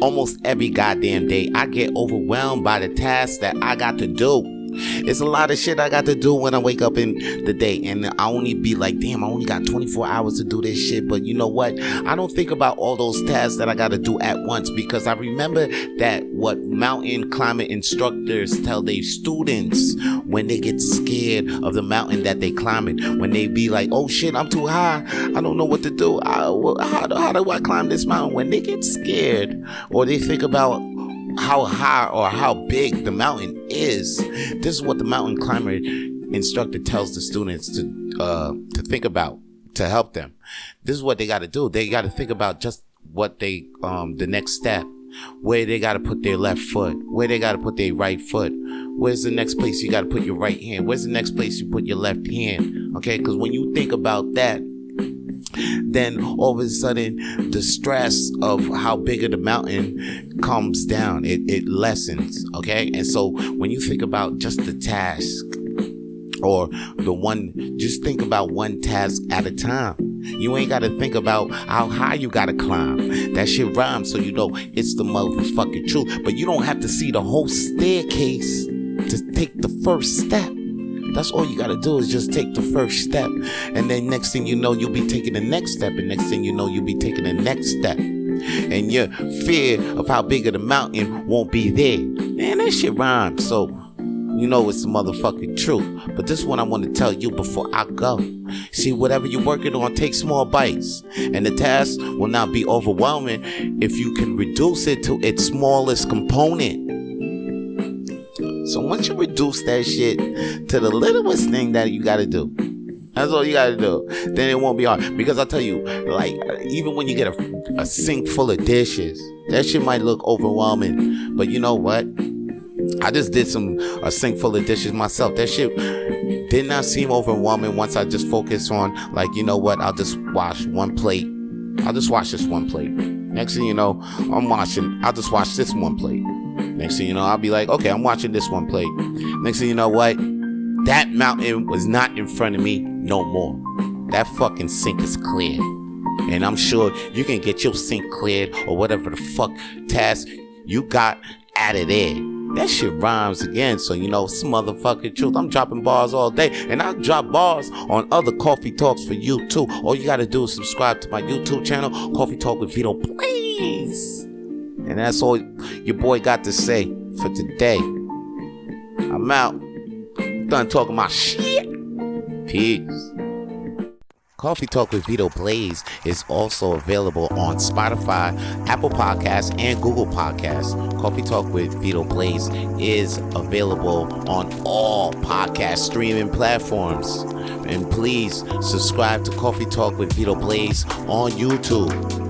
almost every goddamn day, I get overwhelmed by the tasks that I got to do. It's a lot of shit I got to do when I wake up in the day, and I only be like, damn, I only got 24 hours to do this shit. But you know what? I don't think about all those tasks that I got to do at once, because I remember that what mountain climbing instructors tell their students when they get scared of the mountain that they climbing, when they be like, oh shit, I'm too high, I don't know what to do, how do I climb this mountain? When they get scared, or they think about how high or how big the mountain is, this is what the mountain climber instructor tells the students to think about, to help them. This is what they got to do. They got to think about just what they the next step, where they got to put their left foot, where they got to put their right foot, where's the next place you got to put your right hand, where's the next place you put your left hand. Okay, because when you think about that, then all of a sudden the stress of how big of the mountain comes down. It lessens. Okay, and so when you think about just the task, or just think about one task at a time. You ain't got to think about how high you got to climb. That shit rhymes, so you know it's the motherfucking truth. But you don't have to see the whole staircase to take the first step. That's all you gotta do, is just take the first step. And then next thing you know, you'll be taking the next step. And next thing you know, you'll be taking the next step. And your fear of how big of the mountain won't be there. Man, that shit rhymes. So, you know it's the motherfucking truth. But this is what I want to tell you before I go. See, whatever you're working on, take small bites. And the task will not be overwhelming if you can reduce it to its smallest component. So once you reduce that shit to the littlest thing that you gotta do, that's all you gotta do, then it won't be hard. Because I'll tell you, like, even when you get a sink full of dishes, that shit might look overwhelming. But you know what? I just did a sink full of dishes myself. That shit did not seem overwhelming once I just focused on, like, you know what? I'll just wash one plate. I'll just wash this one plate. Next thing you know, I'll just wash this one plate. Next thing you know, I'll be like, okay, I'm watching this one plate. Next thing you know what? That mountain was not in front of me no more. That fucking sink is clear. And I'm sure you can get your sink cleared, or whatever the fuck task you got out of there. That shit rhymes again. So you know, it's motherfucking truth. I'm dropping bars all day, and I'll drop bars on other Coffee Talks for you too. All you gotta do is subscribe to my YouTube channel, Coffee Tawlk with Vito Blaze. And that's all your boy got to say for today. I'm out. Done talking my shit. Peace. Coffee Tawlk with Vito Blaze is also available on Spotify, Apple Podcasts, and Google Podcasts. Coffee Tawlk with Vito Blaze is available on all podcast streaming platforms. And please subscribe to Coffee Tawlk with Vito Blaze on YouTube.